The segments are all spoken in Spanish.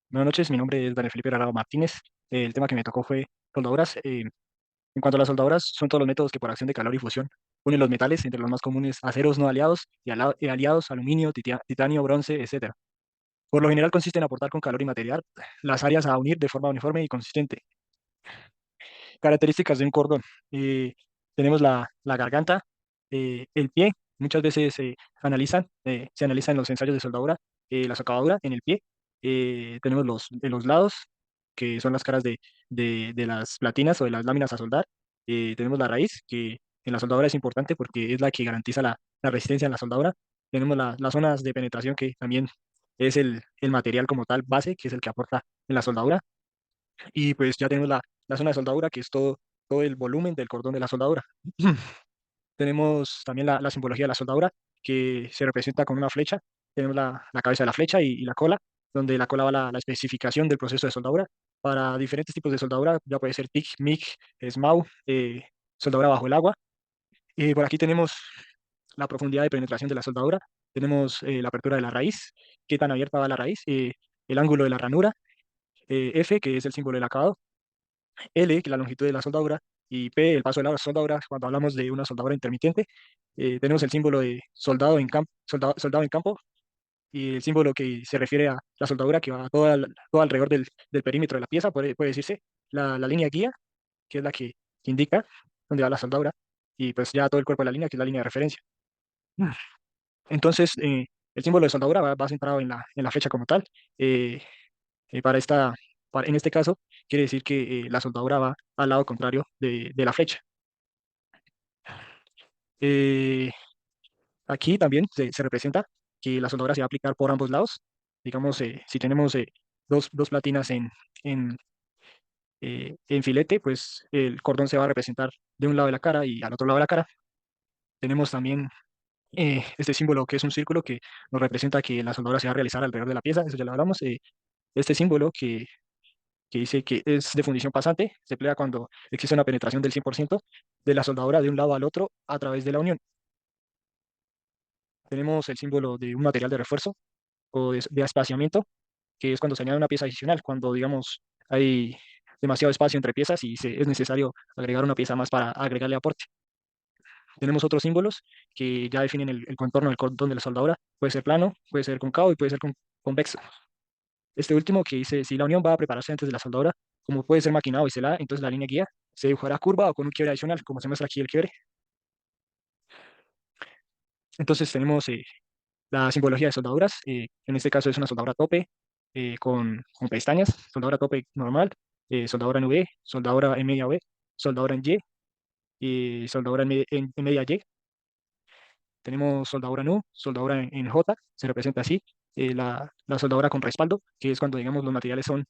Buenas noches, mi nombre es Daniel Felipe Arao Martínez. El tema que me tocó fue soldaduras. En cuanto a las soldaduras, son todos los métodos que por acción de calor y fusión unen los metales, entre los más comunes aceros no aliados y aliados, aluminio, titanio, bronce, etcétera. Por lo general consiste en aportar con calor y material las áreas a unir de forma uniforme y consistente. Características de un cordón. Eh, Tenemos la garganta, el pie. Muchas veces se analiza en los ensayos de soldadura la socavadura en el pie. Tenemos los lados, que son las caras de las platinas o de las láminas a soldar. Tenemos la raíz, que en la soldadura es importante porque es la que garantiza la resistencia en la soldadura. Tenemos las zonas de penetración, que también es el material como tal base, que es el que aporta en la soldadura. Y pues ya tenemos la zona de soldadura, que es todo el volumen del cordón de la soldadura. Tenemos también la simbología de la soldadura, que se representa con una flecha. Tenemos la cabeza de la flecha y la cola, donde la cola va la especificación del proceso de soldadura. Para diferentes tipos de soldadura, ya puede ser TIG, MIG, SMAU, soldadura bajo el agua. Por aquí tenemos la profundidad de penetración de la soldadura. Tenemos la apertura de la raíz, qué tan abierta va la raíz, el ángulo de la ranura, F, que es el símbolo del acabado, L, que es la longitud de la soldadura, y P, el paso de la soldadura. Cuando hablamos de una soldadura intermitente, tenemos el símbolo de soldado en campo, y el símbolo que se refiere a la soldadura que va todo alrededor del perímetro de la pieza, puede decirse la línea guía, que es la que indica dónde va la soldadura, y pues ya todo el cuerpo de la línea, que es la línea de referencia. Mm. Entonces, el símbolo de soldadura va centrado en la flecha como tal. eh, para en este caso, quiere decir que la soldadura va al lado contrario de la flecha. Eh, Aquí también se representa que la soldadura se va a aplicar por ambos lados. Digamos, si tenemos dos platinas en, en filete, pues el cordón se va a representar de un lado de la cara y al otro lado de la cara. Tenemos también este símbolo, que es un círculo, que nos representa que la soldadura se va a realizar alrededor de la pieza. Eso ya lo hablamos. Este símbolo, que dice que es de fundición pasante, se emplea cuando existe una penetración del 100% de la soldadura de un lado al otro a través de la unión. Tenemos el símbolo de un material de refuerzo o de espaciamiento, que es cuando se añade una pieza adicional, cuando, digamos, hay demasiado espacio entre piezas y es necesario agregar una pieza más para agregarle aporte. Tenemos otros símbolos que ya definen el contorno del cordón de la soldadura. Puede ser plano, puede ser cóncavo y puede ser convexo. Este último, que dice, si la unión va a prepararse antes de la soldadura, como puede ser maquinado y selada, entonces la línea guía se dibujará curva o con un quiebre adicional, como se muestra aquí el quiebre. Entonces tenemos la simbología de soldaduras. En este caso es una soldadura tope, con pestañas, soldadura tope normal, soldadura en V, soldadura en media V, soldadura en Y, y soldadura en media Y. Tenemos soldadura en U, soldadura en J, se representa así. La soldadura con respaldo, que es cuando, digamos, los materiales son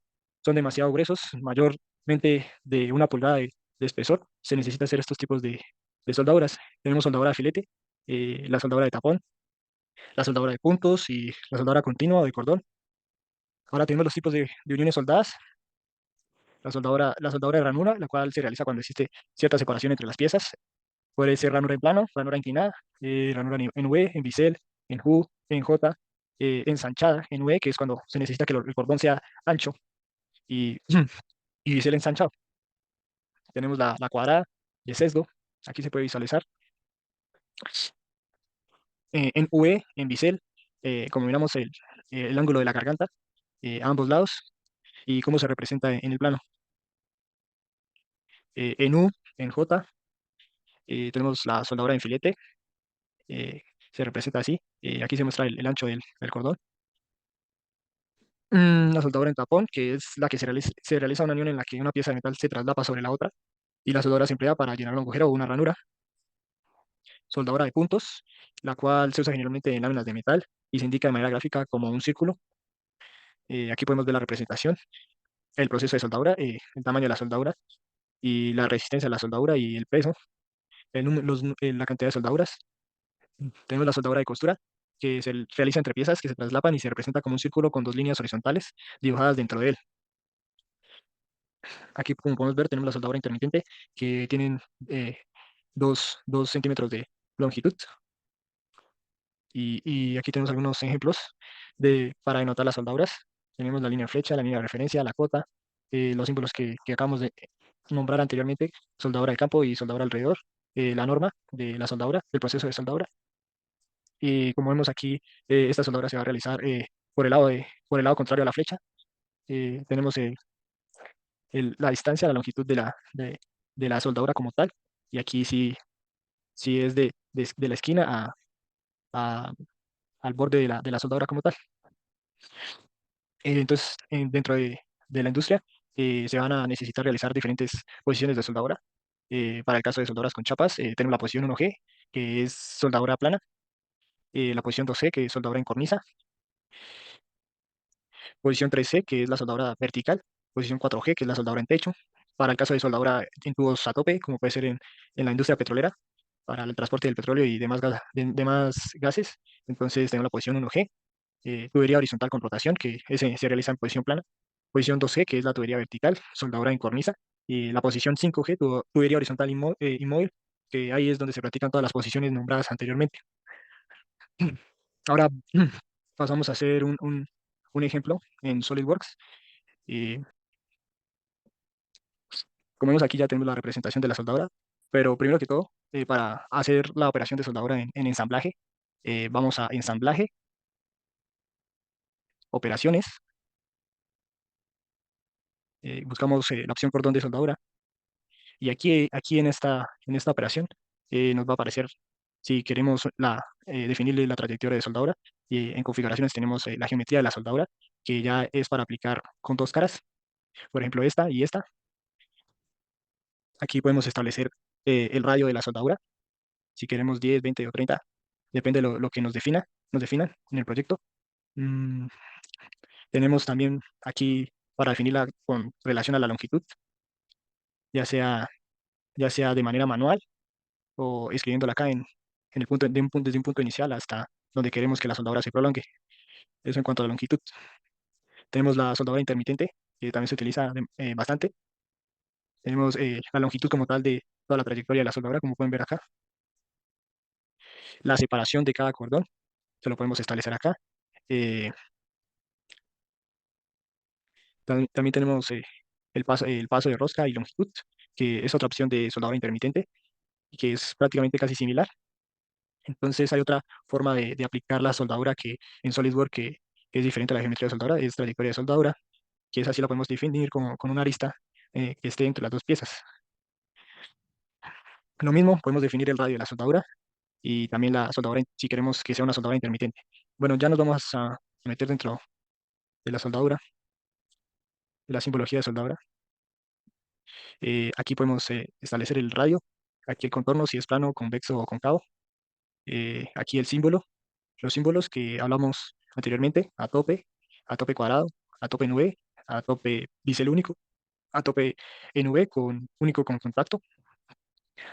demasiado gruesos, mayormente de 1 pulgada de espesor. Se necesita hacer estos tipos de soldaduras. Tenemos soldadura de filete, la soldadura de tapón, la soldadura de puntos y la soldadura continua o de cordón. Ahora tenemos los tipos de uniones soldadas. La soldadura de ranura, la cual se realiza cuando existe cierta separación entre las piezas. Puede ser ranura en plano, ranura inclinada, ranura en V, en bisel, en U, en J, ensanchada en V, que es cuando se necesita que el cordón sea ancho, y, y bisel ensanchado. Tenemos la cuadrada de sesgo, aquí se puede visualizar. En V, en bisel, como miramos el ángulo de la garganta a ambos lados y cómo se representa en el plano. En U, en J, tenemos la soldadura en filete, eh, se representa así. Aquí se muestra el ancho del cordón. La soldadura en tapón, que es la que se realiza una unión en la que una pieza de metal se traslapa sobre la otra, y la soldadura se emplea para llenar un agujero o una ranura. Soldadura de puntos, la cual se usa generalmente en láminas de metal y se indica de manera gráfica como un círculo. Aquí podemos ver la representación, el proceso de soldadura, el tamaño de la soldadura y la resistencia de la soldadura y el peso, la cantidad de soldaduras. Tenemos la soldadura de costura, que se realiza entre piezas que se traslapan y se representa como un círculo con 2 líneas horizontales dibujadas dentro de él. Aquí, como podemos ver, tenemos la soldadura intermitente, que tienen 2 centímetros de longitud. Y aquí tenemos algunos ejemplos para denotar las soldaduras. tenemos la línea de flecha, la línea de referencia, la cota, los símbolos que acabamos de nombrar anteriormente, soldadura de campo y soldadura alrededor, la norma de la soldadura, del proceso de soldadura. Y como vemos aquí, esta soldadura se va a realizar por el lado contrario a la flecha. Tenemos la distancia, la longitud de la soldadura como tal. Y aquí sí es de la esquina a- al borde de la soldadura como tal. Entonces, dentro de la industria, se van a necesitar realizar diferentes posiciones de soldadura. Para el caso de soldaduras con chapas, tenemos la posición 1G, que es soldadura plana, la posición 2C, que es soldadura en cornisa, posición 3C, que es la soldadura vertical, posición 4G, que es la soldadura en techo. Para el caso de soldadura en tubos a tope, como puede ser en la industria petrolera, para el transporte del petróleo y demás gases, entonces tenemos la posición 1G, tubería horizontal con rotación, que ese se realiza en posición plana. Posición 2G, que es la tubería vertical, soldadura en cornisa. Y la posición 5G, tubería horizontal inmóvil, que ahí es donde se practican todas las posiciones nombradas anteriormente. Ahora pasamos a hacer un ejemplo en SolidWorks. Y como vemos aquí ya tenemos la representación de la soldadura, pero primero que todo, para hacer la operación de soldadura en ensamblaje, vamos a ensamblaje, operaciones, buscamos la opción cordón de soldadura. Y aquí en esta operación nos va a aparecer si queremos definirle la trayectoria de soldadura. Y en configuraciones tenemos la geometría de la soldadura, que ya es para aplicar con dos caras, por ejemplo esta y esta. Aquí podemos establecer el radio de la soldadura, si queremos 10, 20 o 30, depende de lo que nos definan en el proyecto. Mm, tenemos también aquí para definirla con relación a la longitud, ya sea, ya sea de manera manual o escribiéndola acá en el punto, desde un punto inicial hasta donde queremos que la soldadura se prolongue. Eso en cuanto a la longitud. Tenemos la soldadura intermitente, que también se utiliza bastante. Tenemos la longitud como tal de toda la trayectoria de la soldadura, como pueden ver acá. La separación de cada cordón, se lo podemos establecer acá. Eh, también tenemos el paso de rosca y longitud, que es otra opción de soldadura intermitente y que es prácticamente casi similar. Entonces hay otra forma de aplicar la soldadura que en SolidWorks que es diferente a la geometría de soldadura, es trayectoria de soldadura, que es así la podemos definir con una arista que esté entre las dos piezas. Lo mismo, podemos definir el radio de la soldadura y también la soldadura, si queremos que sea una soldadura intermitente. Bueno, ya nos vamos a meter dentro de la soldadura, de la simbología de soldadura. Aquí podemos establecer el radio, aquí el contorno, si es plano, convexo o cóncavo. Aquí el símbolo, los símbolos que hablamos anteriormente, a tope cuadrado, a tope en V, a tope bisel único, a tope en V con único con contacto,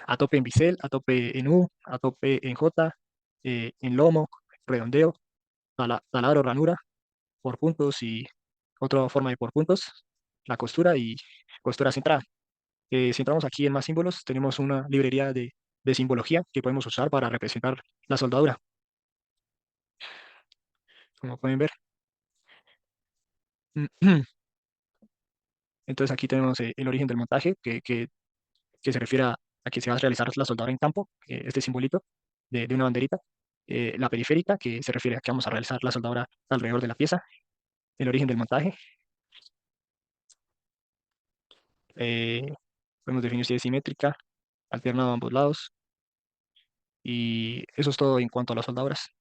a tope en bisel, a tope en U, a tope en J, en lomo, redondeo, taladro, ranura, por puntos y otra forma de por puntos, la costura y costura centrada. Si entramos aquí en más símbolos, tenemos una librería de simbología que podemos usar para representar la soldadura, como pueden ver. Entonces aquí tenemos el origen del montaje, que se refiere a que se va a realizar la soldadura en campo, este simbolito de una banderita. La periférica, que se refiere a que vamos a realizar la soldadura alrededor de la pieza. El origen del montaje. eh, Podemos definir si es simétrica, alternado a ambos lados. Y eso es todo en cuanto a las soldaduras.